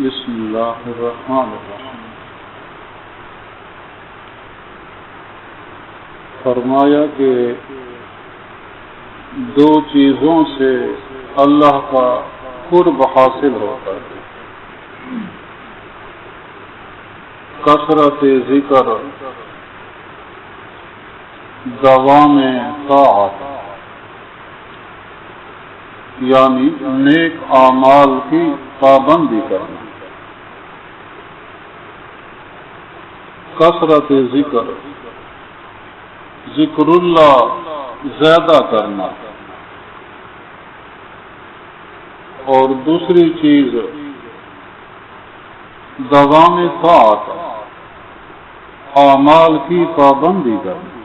بسم اللہ الرحمن الرحیم۔ فرمایا کہ دو چیزوں سے اللہ کا قرب حاصل ہوتا ہے، کثرت ذکر، دوام طاعت، یعنی نیک اعمال کی پابندی کرنا، کثرت ذکر، ذکر اللہ زیادہ کرنا، اور دوسری چیز دوام طاعت، اعمال کی پابندی کرنا۔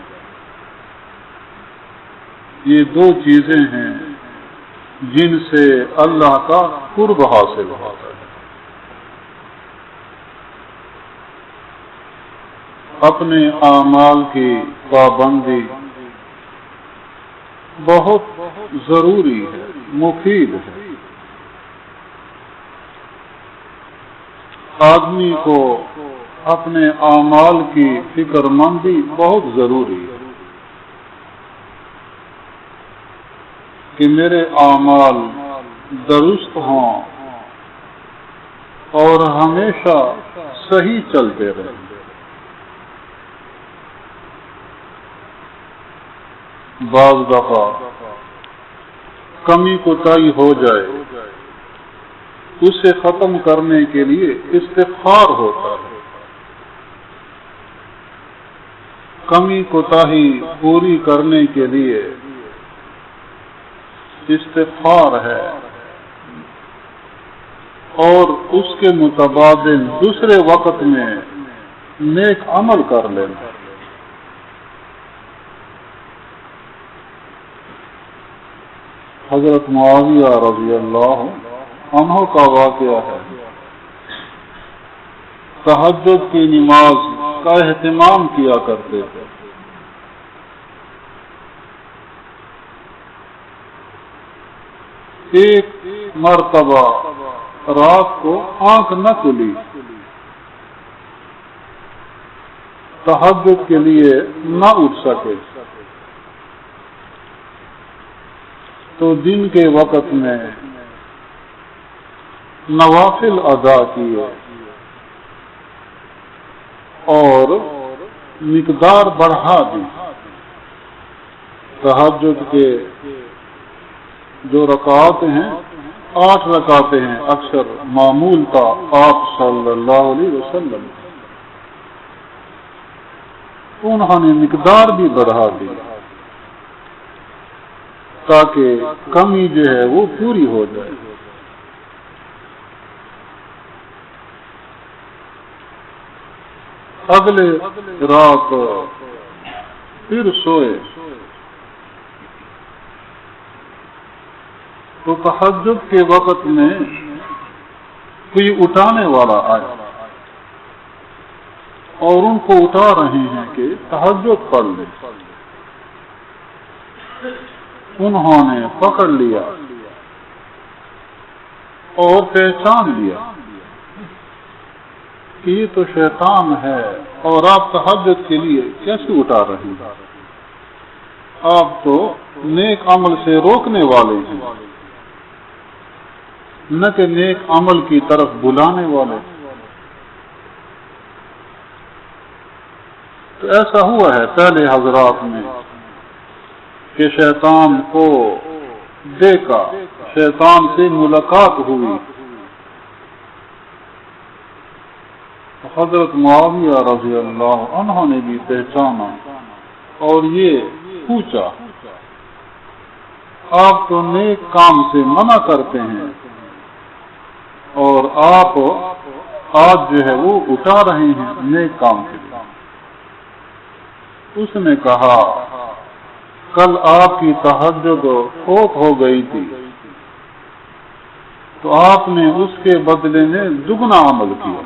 یہ دو چیزیں ہیں جن سے اللہ کا قرب حاصل ہوتا ہے۔ اپنے اعمال کی پابندی بہت ضروری ہے، مفید ہے۔ آدمی کو اپنے اعمال کی فکر مندی بہت ضروری ہے کہ میرے اعمال درست ہوں اور ہمیشہ صحیح چلتے رہیں۔ بعض دفعہ کمی کوتاہی ہو جائے، اسے ختم کرنے کے لیے استغفار ہوتا ہے، کمی کوتاہی پوری کرنے کے لیے استغفار ہے، اور اس کے متبادل دوسرے وقت میں نیک عمل کر لینا۔ حضرت معاویہ رضی اللہ عنہ کا واقعہ ہے، تہجد کی نماز کا اہتمام کیا کرتے تھے۔ ایک مرتبہ رات کو آنکھ نہ کھلی، تہجد کے لیے نہ اٹھ سکے، تو دن کے وقت میں نوافل ادا کیے اور مقدار بڑھا دی۔ تہجد کے جو رکعات ہیں 8 رکعتیں ہیں، اکثر معمول تھا آپ صلی اللہ علیہ وسلم، انہوں نے مقدار بھی بڑھا دی تاکہ کمی جو ہے وہ پوری ہو جائے۔ اگلے رات پھر سوئے تو تہجد کے وقت میں کوئی اٹھانے والا آیا اور ان کو اٹھا رہے ہیں کہ تہجد پڑھ لیں۔ انہوں نے پکڑ لیا اور پہچان لیا کہ یہ تو شیطان ہے، اور آپ تہجد کے لیے کیسے اٹھا رہے ہیں؟ آپ تو نیک عمل سے روکنے والے ہیں، نہ کہ نیک عمل کی طرف بلانے والے۔ تو ایسا ہوا ہے پہلے حضرات میں کہ شیطان کو دیکھا، شیطان سے ملاقات ہوئی، حضرت معاویہ رضی اللہ عنہ نے بھی پہچانا اور یہ پوچھا، آپ تو نیک کام سے منع کرتے ہیں اور آپ آج جو ہے وہ اٹھا رہے ہیں نیک کام کے لیے۔ اس نے کہا، کل آپ کی تہجد فوت ہو گئی تھی تو آپ نے اس کے بدلے میں دگنا عمل کیا،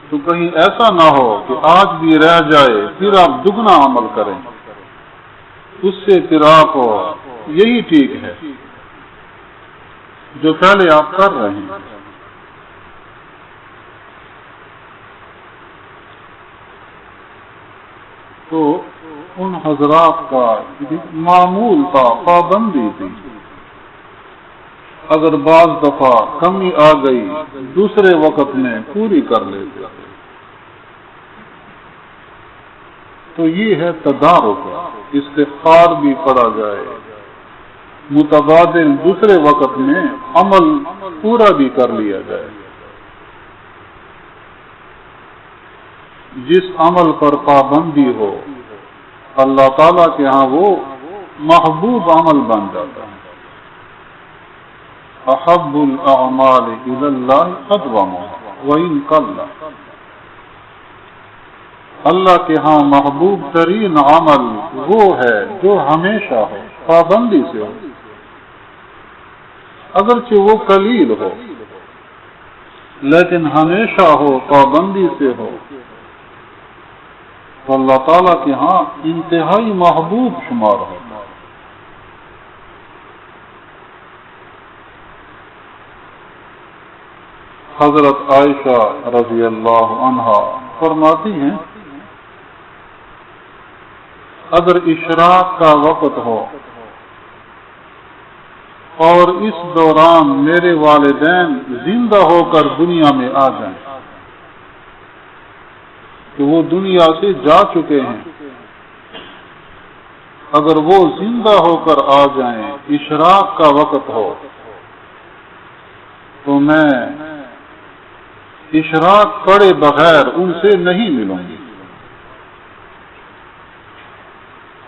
تو کہیں ایسا نہ ہو کہ آج بھی رہ جائے پھر آپ دگنا عمل کریں، اس سے پھر آپ یہی ٹھیک ہے۔ جو پہلے آپ کر رہے ہیں۔ تو ان حضرات کا معمول تھا، پابندی تھی، اگر بعض دفعہ کمی آ گئی دوسرے وقت میں پوری کر لیتے تھے۔ تو یہ ہے تدارک، استغفار بھی پڑھا جائے، متبادل دوسرے وقت میں عمل پورا بھی کر لیا جائے۔ جس عمل پر پابندی ہو اللہ تعالیٰ کے ہاں وہ محبوب عمل بن جاتا ہے۔ احب الاعمال الی اللہ ادومها وان قل، اللہ کے ہاں محبوب ترین عمل وہ ہے جو ہمیشہ ہو، پابندی سے ہو، اگرچہ وہ قلیل ہو لیکن ہمیشہ ہو، پابندی سے ہو، تو اللہ تعالیٰ کے ہاں انتہائی محبوب شمار ہو۔ حضرت عائشہ رضی اللہ عنہا فرماتی ہیں اگر اشراق کا وقت ہو اور اس دوران میرے والدین زندہ ہو کر دنیا میں آ جائیں، کہ وہ دنیا سے جا چکے ہیں، اگر وہ زندہ ہو کر آ جائیں، اشراق کا وقت ہو، تو میں اشراق پڑے بغیر ان سے نہیں ملوں گی۔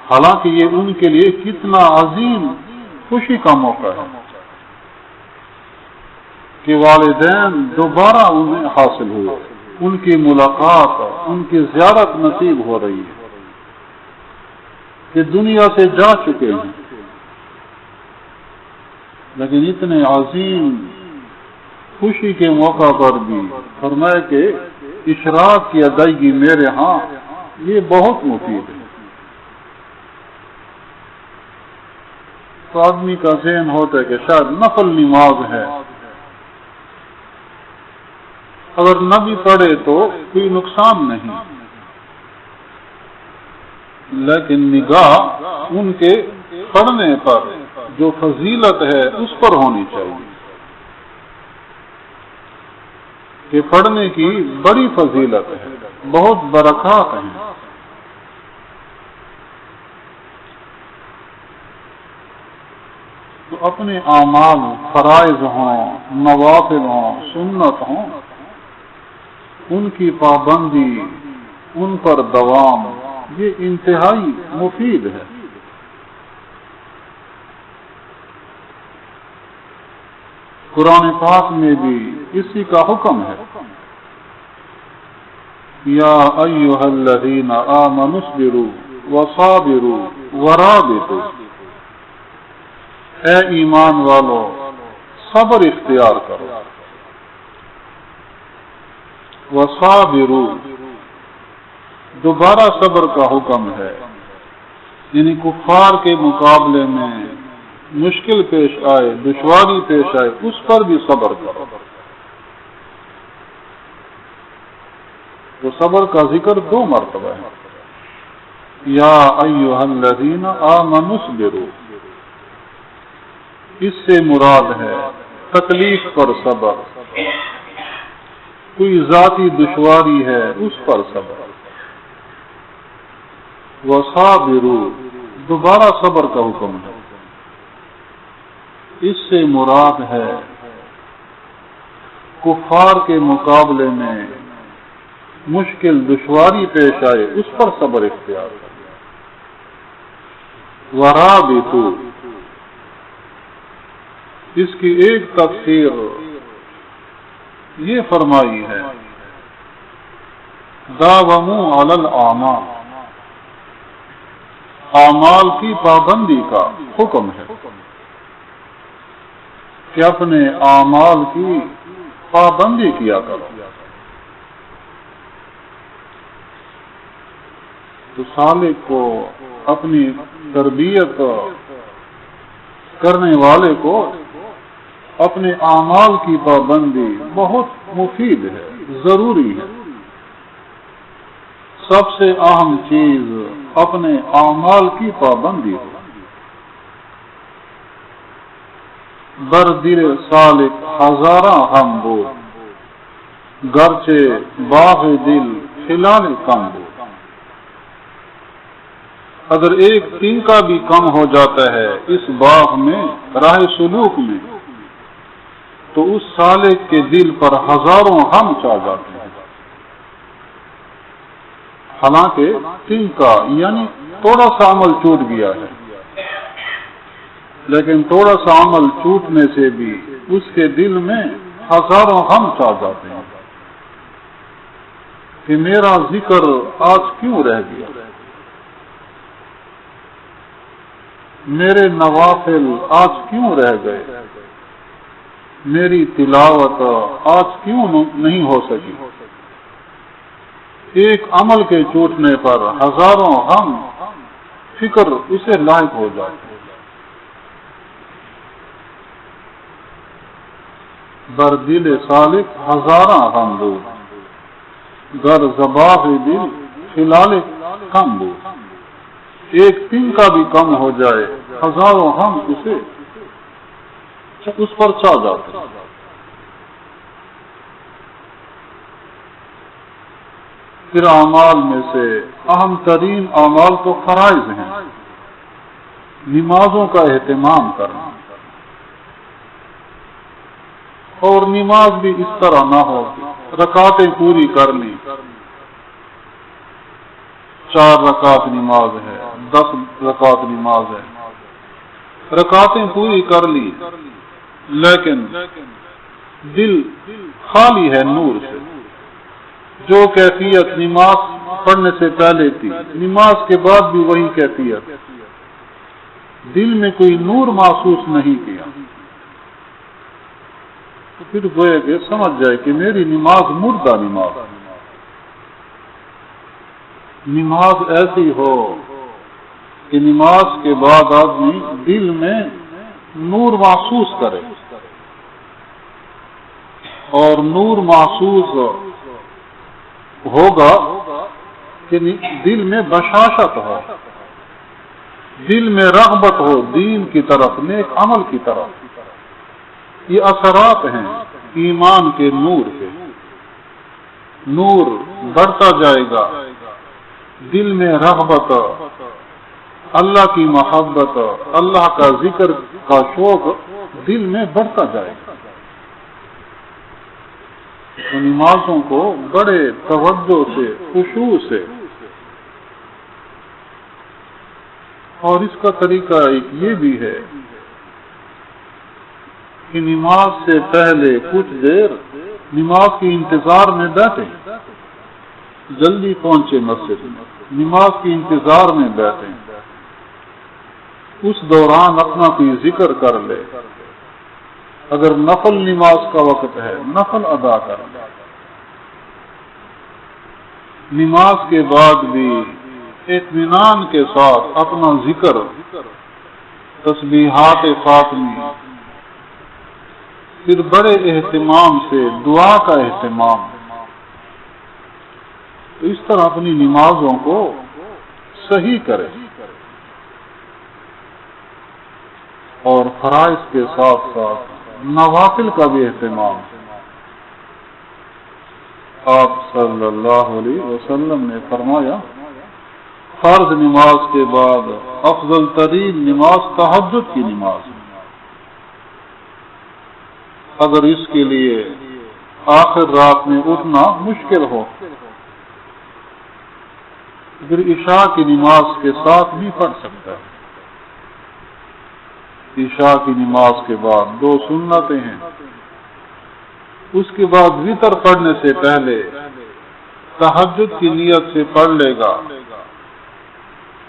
حالانکہ یہ ان کے لیے کتنا عظیم خوشی کا موقع ہے کہ والدین دوبارہ انہیں حاصل ہوئے، ان کی ملاقات، ان کی زیارت نصیب ہو رہی ہے کہ دنیا سے جا چکے ہیں، لیکن اتنے عظیم خوشی کے موقع پر بھی فرمایا کہ اشراق کی ادائیگی میرے ہاں یہ بہت مفید ہے۔ تو آدمی کا ذہن ہوتا ہے کہ شاید نفل نماز ہے، اگر نہ بھی پڑھے تو کوئی نقصان نہیں، لیکن نگاہ ان کے پڑھنے پر جو فضیلت ہے اس پر ہونی چاہیے کہ پڑھنے کی بڑی فضیلت ہے، بہت برکات ہیں۔ تو اپنے اعمال فرائض ہوں، نوافل ہوں، سنت ہوں، ان کی پابندی، ان پر دوام، یہ انتہائی مفید ہے۔ قرآن پاک میں بھی اسی کا حکم ہے، یا ایھا الذین آمنوا اصبروا وصابروا ورابطوا، اے ایمان والو صبر اختیار کرو، وصابروا دوبارہ صبر کا حکم ہے، یعنی کفار کے مقابلے میں مشکل پیش آئے، دشواری پیش آئے، اس پر بھی صبر کرو۔ تو صبر کا ذکر 2 مرتبہ ہے، یا ایھا الذین آمنوا اصبروا، اس سے مراد ہے تکلیف پر صبر، کوئی ذاتی دشواری ہے اس پر صبر۔ وصابروا دوبارہ صبر کا حکم ہے، اس سے مراد ہے کفار کے مقابلے میں مشکل دشواری پیش آئے اس پر صبر اختیار کریں۔ ورابطوا، اس کی ایک تفسیر یہ فرمائی ہے داوموا علی الاعمال، اعمال کی پابندی کا حکم ہے کہ اپنے اعمال کی پابندی کیا کرو۔ تو سالک کو، اپنی تربیت کرنے والے کو اپنے اعمال کی پابندی بہت مفید ہے، ضروری ہے۔ سب سے اہم چیز اپنے اعمال کی پابندی ہے۔ بر دل سالک ہزاراں ہم بود، گرچہ باغ دل خلال کم بود۔ اگر ایک تنکا بھی کم ہو جاتا ہے اس باغ میں، راہ سلوک میں، تو اس سالک کے دل پر ہزاروں ہم چا جاتے ہیں۔ حالانکہ تنکا یعنی تھوڑا سا عمل چوٹ گیا ہے، لیکن تھوڑا سا عمل چوٹنے سے بھی اس کے دل میں ہزاروں ہم چا جاتے ہیں کہ میرا ذکر آج کیوں رہ گیا، میرے نوافل آج کیوں رہ گئے، میری تلاوت آج کیوں نہیں ہو سکی۔ ایک عمل کے چوٹنے پر ہزاروں ہم فکر اسے لائق ہو جاتے۔ بر دل سالک ہزاراں ہم بود، گر زباغ دل خلال کم بود۔ ایک تن کا بھی کم ہو جائے، ہزاروں ہم اس پر چھا جاتے ہیں۔ پھر اعمال میں سے اہم ترین اعمال تو فرائض ہیں۔ نمازوں کا اہتمام کرنا، اور نماز بھی اس طرح نہ ہو رکعتیں پوری کر لی، 4 رکعت نماز ہے، 10 رکعت نماز ہے، رکعتیں پوری کر لی، لیکن دل خالی ہے نور سے۔ جو کیفیت نماز پڑھنے سے پہلے تھی، نماز کے بعد بھی وہی کیفیت، دل میں کوئی نور محسوس نہیں کیا، تو پھر گویا کہ سمجھ جائے کہ میری نماز مردہ نماز ہے۔ نماز ایسی ہو کہ نماز کے بعد آدمی دل میں نور محسوس کرے، اور نور محسوس ہوگا کہ دل میں بشاشت ہو، دل میں رغبت ہو دین کی طرف، نیک عمل کی طرف۔ یہ اثرات ہیں ایمان کے نور کے۔ نور بڑھتا جائے گا، دل میں رغبت، اللہ کی محبت، اللہ کا ذکر کا شوق دل میں بڑھتا جائے گا۔ تو نمازوں کو بڑے توجہ سے، خشوع سے، اور اس کا طریقہ ایک یہ بھی ہے کہ نماز سے پہلے کچھ دیر نماز کے انتظار میں بیٹھے، جلدی پہنچے مسجد میں، نماز کے انتظار میں بیٹھے، اس دوران اپنا کوئی ذکر کر لے، اگر نفل نماز کا وقت ہے نفل ادا کر لے۔ نماز کے بعد بھی اطمینان کے ساتھ اپنا ذکر، تسبیحات فاطمی، پھر بڑے اہتمام سے دعا کا اہتمام، تو اس طرح اپنی نمازوں کو صحیح کرے، اور فرائض کے ساتھ ساتھ نوافل کا بھی اہتمام۔ آپ صلی اللہ علیہ وسلم نے فرمایا، فرض نماز کے بعد افضل ترین نماز تہجد کی نماز ہے۔ اگر اس کے لیے آخر رات میں اٹھنا مشکل ہو، پھر عشاء کی نماز کے ساتھ بھی پڑھ سکتا ہے۔ عشاء کی نماز کے بعد 2 سنتیں ہیں، اس کے بعد وتر پڑھنے سے پہلے تہجد کی نیت سے پڑھ لے گا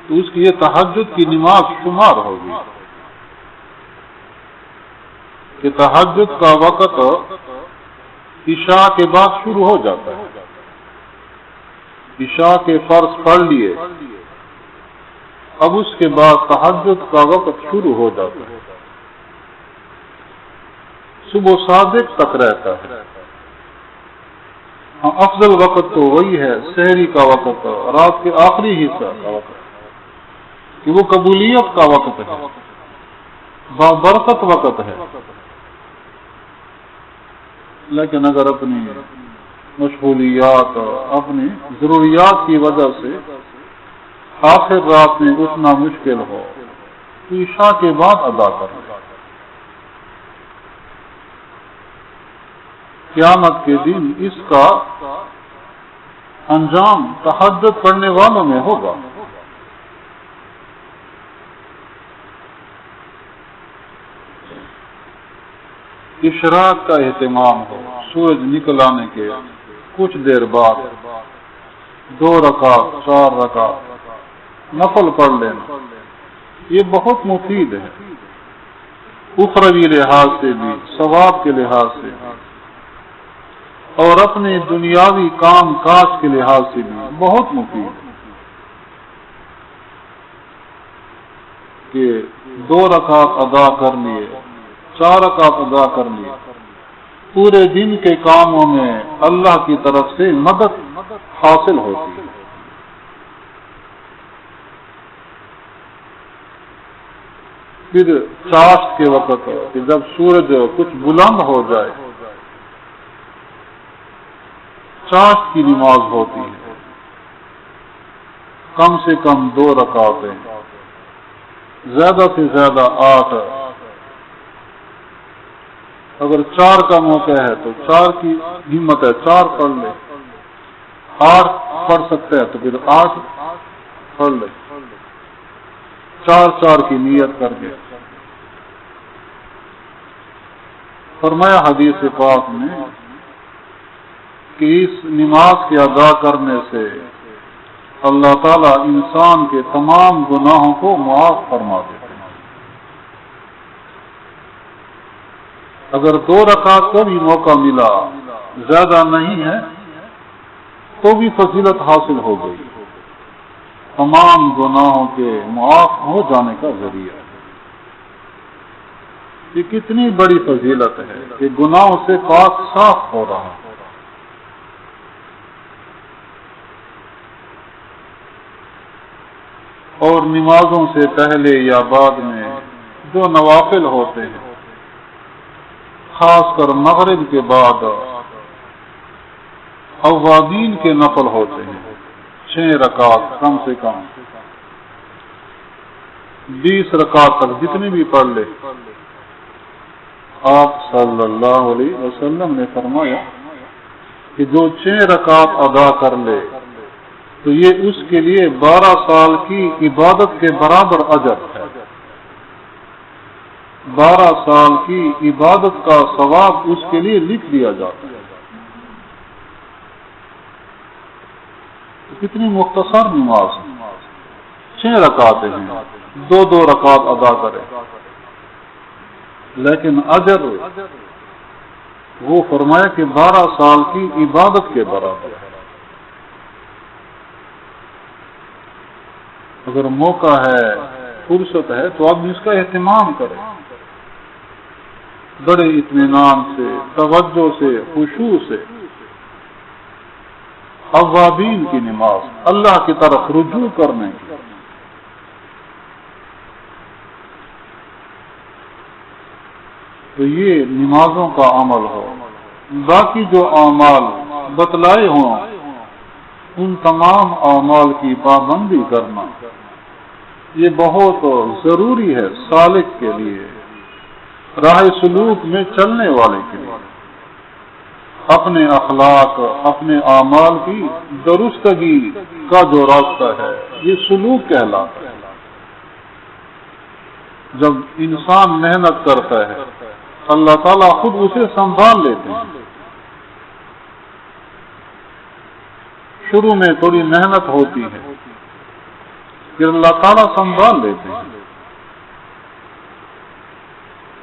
تو اس کی یہ تہجد کی نماز شمار ہوگی، کہ تہجد کا وقت عشاء کے بعد شروع ہو جاتا ہے۔ عشاء کے فرض پڑھ لیے، اب اس کے بعد تہجد کا وقت شروع ہو جاتا ہے۔ صبح صادق تک رہتا ہے. ہاں افضل وقت تو وہی ہے سحری کا وقت، رات کے آخری حصہ کا وقت، کہ وہ قبولیت کا وقت ہے، بابرکت وقت ہے. لیکن اگر اپنی مشغولیات، اپنی ضروریات کی وجہ سے آخر رات میں اٹھنا مشکل ہو تو عشاء کے بعد ادا کریں. قیامت کے دن اس کا انجام تہجد پڑھنے والوں میں ہوگا. اشراق کا اہتمام ہو، سورج نکل آنے کے کچھ دیر بعد 2 رکعت 4 رکعت نفل پڑھ لینا، یہ بہت مفید ہے، اخروی لحاظ سے بھی، ثواب کے لحاظ سے بھی، اور اپنے دنیاوی کام کاج کے لحاظ سے بھی بہت مفید ہے. کہ 2 رکعت ادا کر لیے، 4 رکعت ادا کر لیے، پورے دن کے کاموں میں اللہ کی طرف سے مدد حاصل ہوتی ہے. پھر چاشت کے وقت کہ جب سورج کچھ بلند ہو جائے، چاشت کی نماز ہوتی ہے، کم سے کم 2 رکعتیں، زیادہ سے زیادہ 8. اگر 4 کا موقع ہے تو 4 کی ہمت ہے 4 پڑھ لے، 8 پڑھ سکتے ہیں تو پھر 8 پڑھ لے، 4 کی نیت کر کے. فرمایا حدیث پاک میں کہ اس نماز کے ادا کرنے سے اللہ تعالیٰ انسان کے تمام گناہوں کو معاف فرما دیتے ہیں. اگر 2 رکعت کا بھی موقع ملا، زیادہ نہیں ہے تو بھی فضیلت حاصل ہو گئی، تمام گناہوں کے معاف ہو جانے کا ذریعہ. یہ کتنی بڑی فضیلت ہے کہ گناہوں سے پاک صاف ہو رہا ہے. اور نمازوں سے پہلے یا بعد میں جو نوافل ہوتے ہیں، خاص کر مغرب کے بعد اوابین کے نفل ہوتے ہیں، 6 رکعت کم سے کم، 20 رکعت تک جتنی بھی پڑھ لے. آپ صلی اللہ علیہ وسلم نے فرمایا کہ جو 6 رکعت ادا کر لے تو یہ اس کے لیے 12 سال کی عبادت کے برابر اجر ہے. 12 سال کی عبادت کا ثواب اس کے لیے لکھ دیا جاتا ہے. کتنی مختصر نماز، 6 رکعتیں ہیں، 2 رکعت ادا کرے، لیکن اجر وہ فرمایا کہ 12 سال کی عبادت کے برابر ہے. اگر موقع ہے، فرصت ہے تو آپ اس کا اہتمام کریں، بڑے اطمینان سے، توجہ سے، خشوع سے. اوابین کی نماز، اللہ کی طرف رجوع کرنے کی. تو یہ نمازوں کا عمل ہو. باقی جو اعمال بتلائے ہوں ان تمام اعمال کی پابندی کرنا یہ بہت ضروری ہے سالک کے لیے، راہ سلوک میں چلنے والے کے لیے. اپنے اخلاق، اپنے اعمال کی درستگی کا جو راستہ ہے یہ سلوک کہلاتا ہے. جب انسان محنت کرتا ہے اللہ تعالیٰ خود اسے سنبھال لیتے ہیں. شروع میں تھوڑی محنت ہوتی ہے پھر اللہ تعالیٰ سنبھال لیتے ہیں.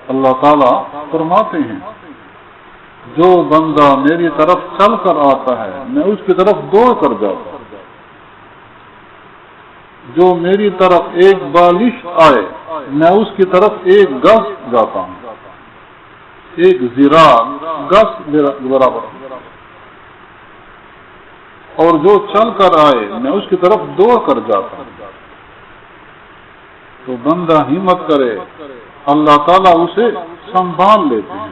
اللہ تعالیٰ فرماتے ہیں جو بندہ میری طرف چل کر آتا ہے میں اس کی طرف دوڑ کر جاتا ہوں، جو میری طرف ایک بالش آئے میں اس کی طرف ایک گز جاتا ہوں. ایک ذرا گز برابر اور جو چل کر آئے میں اس کی طرف دوڑ کر جاتا ہوں، تو بندہ ہمت کرے، اللہ تعالیٰ اسے سنبھال لیتے ہیں۔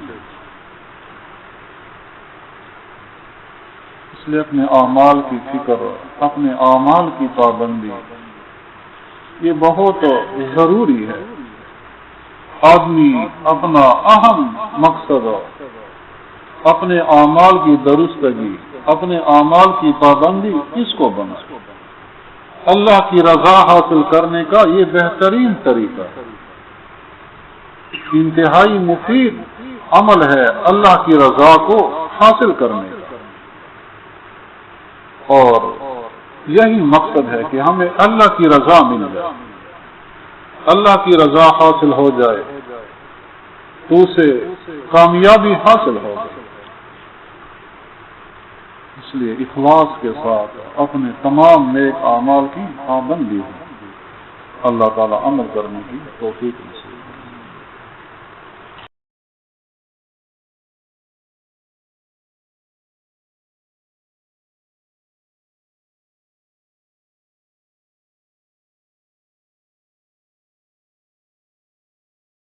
اس لیے اپنے اعمال کی فکر، اپنے اعمال کی پابندی یہ بہت ضروری ہے۔ آدمی اپنا اہم مقصد اپنے اعمال کی درستگی، اپنے اعمال کی پابندی کس کو بنا؟ اللہ کی رضا حاصل کرنے کا یہ بہترین طریقہ ہے، انتہائی مفید عمل ہے اللہ کی رضا کو حاصل کرنے کا، اور یہی مقصد ہے کہ ہمیں اللہ کی رضا مل جائے، اللہ کی رضا حاصل ہو جائے تو اسے کامیابی حاصل ہو جائے۔ اس لیے اخلاص کے ساتھ اپنے تمام نیک اعمال کی پابندی ہے۔ اللہ تعالی عمل کرنے کی توفیق نصیب